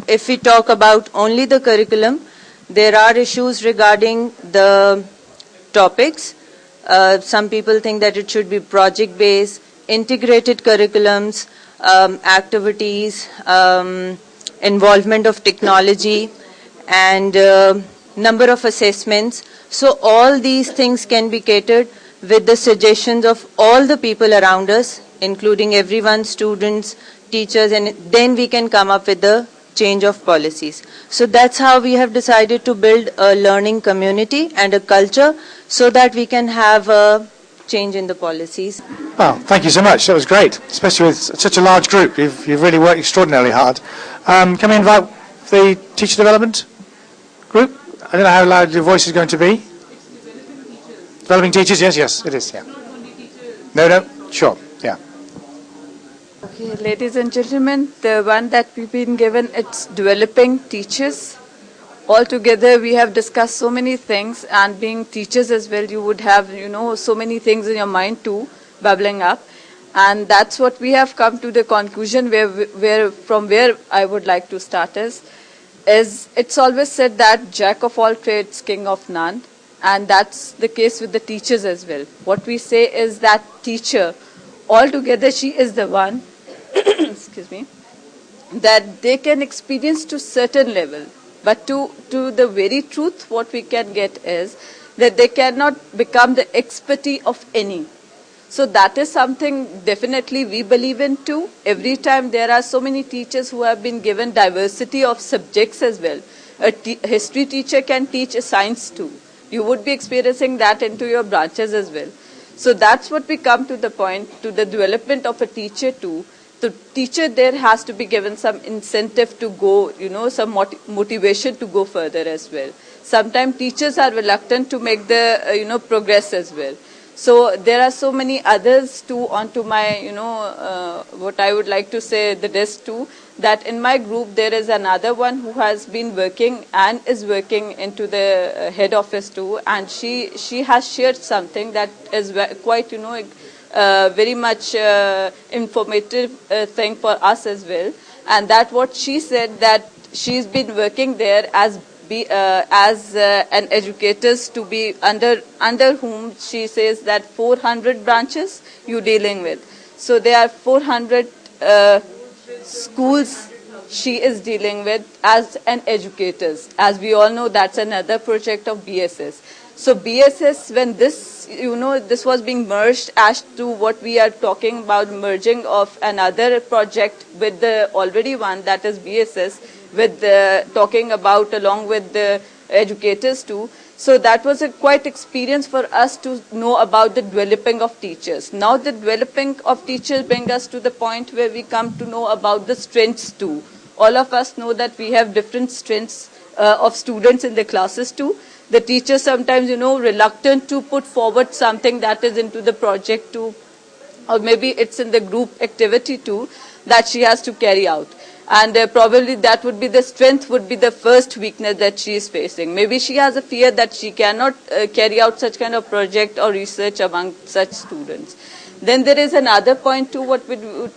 If we talk about only the curriculum, there are issues regarding the topics. Some people think that it should be project-based, integrated curriculums, activities, involvement of technology, and number of assessments. So all these things can be catered with the suggestions of all the people around us, including everyone, students, teachers, and then we can come up with the change of policies. So that's how we have decided to build a learning community and a culture so that we can have a change in the policies. Well, thank you so much. That was great, especially with such a large group. You've really worked extraordinarily hard. Can we invite the teacher development group? I don't know how loud your voice is going to be. Developing teachers, yes, it is, yeah. No, sure, yeah. Okay, ladies and gentlemen, the one that we've been given, it's developing teachers. Altogether, we have discussed so many things, and being teachers as well, you would have, so many things in your mind too, bubbling up. And that's what we have come to the conclusion from where I would like to start is it's always said that Jack of all trades, king of none. And that's the case with the teachers as well. What we say is that teacher, altogether she is the one, excuse me, that they can experience to certain level. But to the very truth, what we can get is that they cannot become the expertise of any. So that is something definitely we believe in too. Every time there are so many teachers who have been given diversity of subjects as well. A history teacher can teach a science too. You would be experiencing that into your branches as well. So that's what we come to the point, to the development of a teacher too. The teacher there has to be given some incentive to go, some motivation to go further as well. Sometimes teachers are reluctant to make the, progress as well. So there are so many others too onto my, what I would like to say, the rest too, that in my group there is another one who has been working and is working into the head office too, and she has shared something that is quite, very much informative thing for us as well. And that what she said, that she's been working there as an educators to be under whom she says that 400 branches you dealing with. So there are 400 schools she is dealing with as an educators. As we all know, that's another project of BSS. So BSS, when this, this was being merged as to what we are talking about, merging of another project with the already one, that is BSS, with talking about along with the educators too. So that was a quite experience for us to know about the developing of teachers. Now the developing of teachers bring us to the point where we come to know about the strengths too. All of us know that we have different strengths of students in the classes too. The teachers sometimes, reluctant to put forward something that is into the project too, or maybe it's in the group activity too, that she has to carry out. And probably that would be the strength, would be the first weakness that she is facing. Maybe she has a fear that she cannot carry out such kind of project or research among such students. Then there is another point too, what would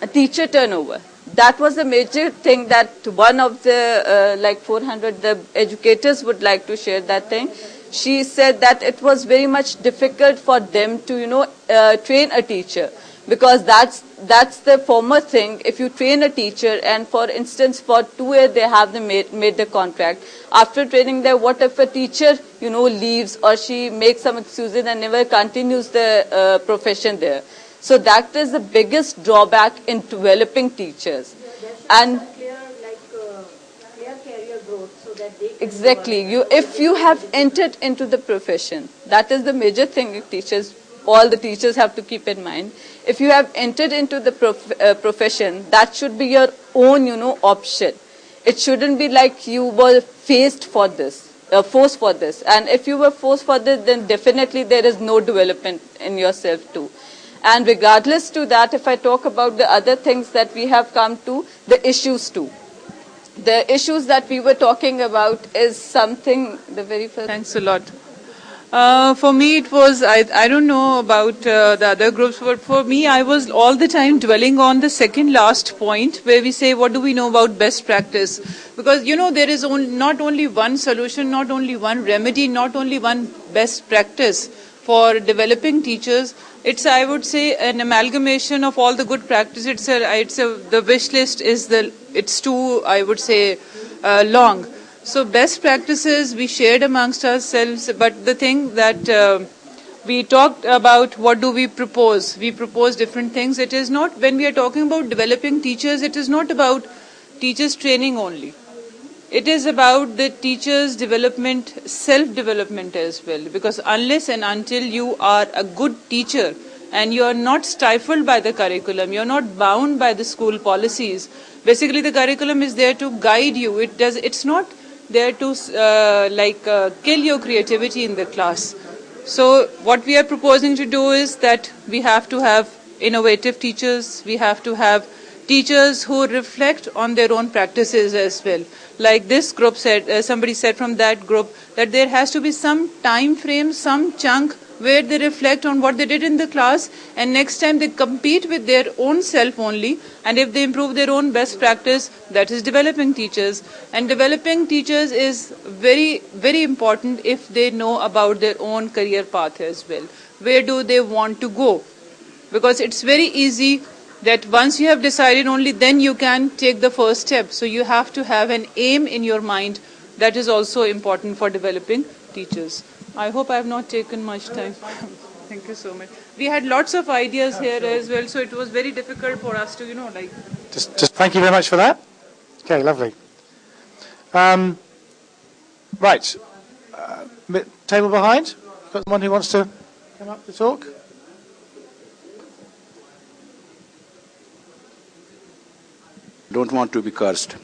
a teacher turnover. That was a major thing that one of the 400 the educators would like to share that thing. She said that it was very much difficult for them to train a teacher, because that's the former thing. If you train a teacher and for instance for 2 years they have made the contract, after training them, what if a teacher leaves or she makes some excuses and never continues the profession there? So that is the biggest drawback in developing teachers. And clear career growth so that they can exactly, if you have entered into the profession, that is the major thing teachers, all the teachers have to keep in mind. If you have entered into the profession, that should be your own, option. It shouldn't be like you were forced for this. And if you were forced for this, then definitely there is no development in yourself too. And regardless to that, if I talk about the other things that we have come to, the issues too. The issues that we were talking about is something, the very first. Thanks a lot. For me, it was, I don't know about the other groups, but for me, I was all the time dwelling on the second last point where we say, what do we know about best practice? Because, there is not only one solution, not only one remedy, not only one best practice for developing teachers. It's, I would say, an amalgamation of all the good practice. The wish list it's too, I would say, long. So best practices we shared amongst ourselves, but the thing that we talked about, what do we propose? We propose different things. It is not, when we are talking about developing teachers, it is not about teachers training only. It is about the teachers' development, self-development as well. Because unless and until you are a good teacher and you are not stifled by the curriculum, you are not bound by the school policies, basically the curriculum is there to guide you. It's not there to kill your creativity in the class. So what we are proposing to do is that we have to have innovative teachers, we have to have teachers who reflect on their own practices as well. Like this group said, somebody said from that group, that there has to be some time frame, some chunk where they reflect on what they did in the class, and next time they compete with their own self only, and if they improve their own best practice, that is developing teachers. And developing teachers is very, very important if they know about their own career path as well. Where do they want to go? Because it's very easy that once you have decided, only then you can take the first step. So you have to have an aim in your mind. That is also important for developing teachers. I hope I have not taken much time. Thank you so much. We had lots of ideas here as well, so it was very difficult for us to, Just thank you very much for that. Okay, lovely. Right. Table behind. Got someone who wants to come up to talk? Don't want to be cursed.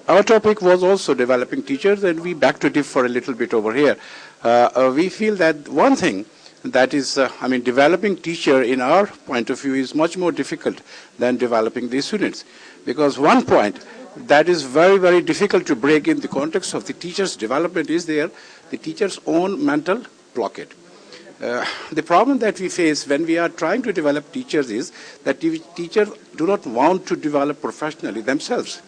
Our topic was also developing teachers, and we back to differ a little bit over here. We feel that one thing that is, developing teacher in our point of view is much more difficult than developing these students. Because one point that is very, very difficult to break in the context of the teacher's development is the teacher's own mental blockade. The problem that we face when we are trying to develop teachers is that teachers do not want to develop professionally themselves.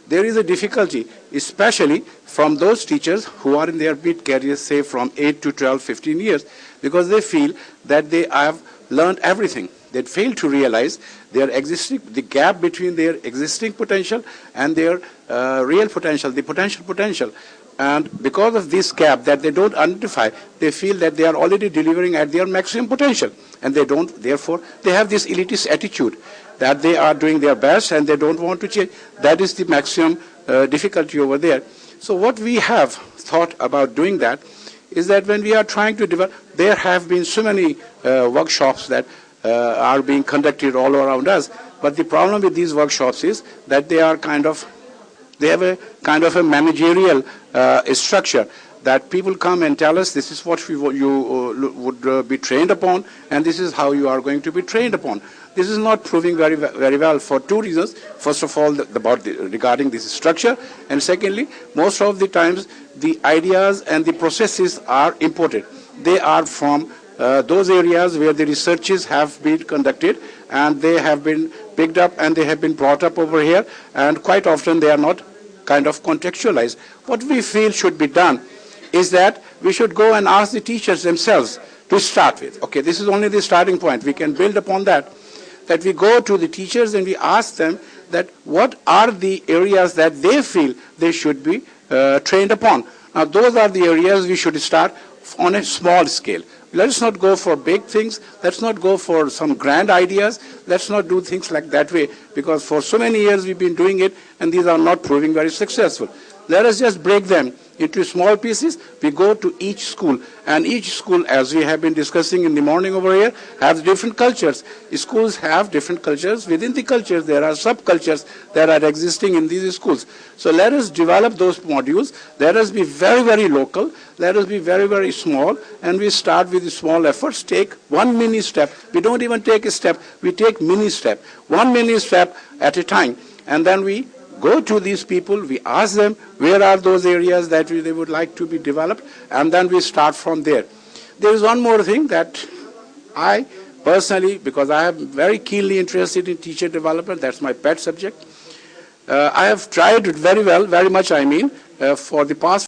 There is a difficulty, especially from those teachers who are in their mid-careers, say from 8 to 12, 15 years, because they feel that they have learned everything. They fail to realize the gap between their existing potential and their real potential, the potential. And because of this gap that they don't identify, they feel that they are already delivering at their maximum potential. And they don't, therefore, they have this elitist attitude that they are doing their best and they don't want to change. That is the maximum difficulty over there. So what we have thought about doing that is that when we are trying to develop, there have been so many workshops that are being conducted all around us. But the problem with these workshops is that they have a kind of a managerial structure, that people come and tell us this is what you would be trained upon, and this is how you are going to be trained upon. This is not proving very, very well for two reasons. First of all, regarding this structure, and secondly, most of the times the ideas and the processes are imported. They are from those areas where the researches have been conducted, and they have been picked up and they have been brought up over here, and quite often they are not kind of contextualized. What we feel should be done is that we should go and ask the teachers themselves to start with. Okay, this is only the starting point. We can build upon that. That we go to the teachers and we ask them that what are the areas that they feel they should be trained upon. Now, those are the areas we should start on a small scale. Let's not go for big things. Let's not go for some grand ideas. Let's not do things like that way, because for so many years we've been doing it and these are not proving very successful. Let us just break them into small pieces. We go to each school, and each school, as we have been discussing in the morning over here, has different cultures. Schools have different cultures. Within the cultures, there are subcultures that are existing in these schools. So let us develop those modules. Let us be very, very local. Let us be very, very small, and we start with small efforts. Take one mini step. We don't even take a step. We take mini step. One mini step at a time, and then we go to these people, we ask them where are those areas that they would like to be developed, and then we start from there. There is one more thing that I personally, because I am very keenly interested in teacher development, that's my pet subject, I have tried it very well, very much I mean, for the past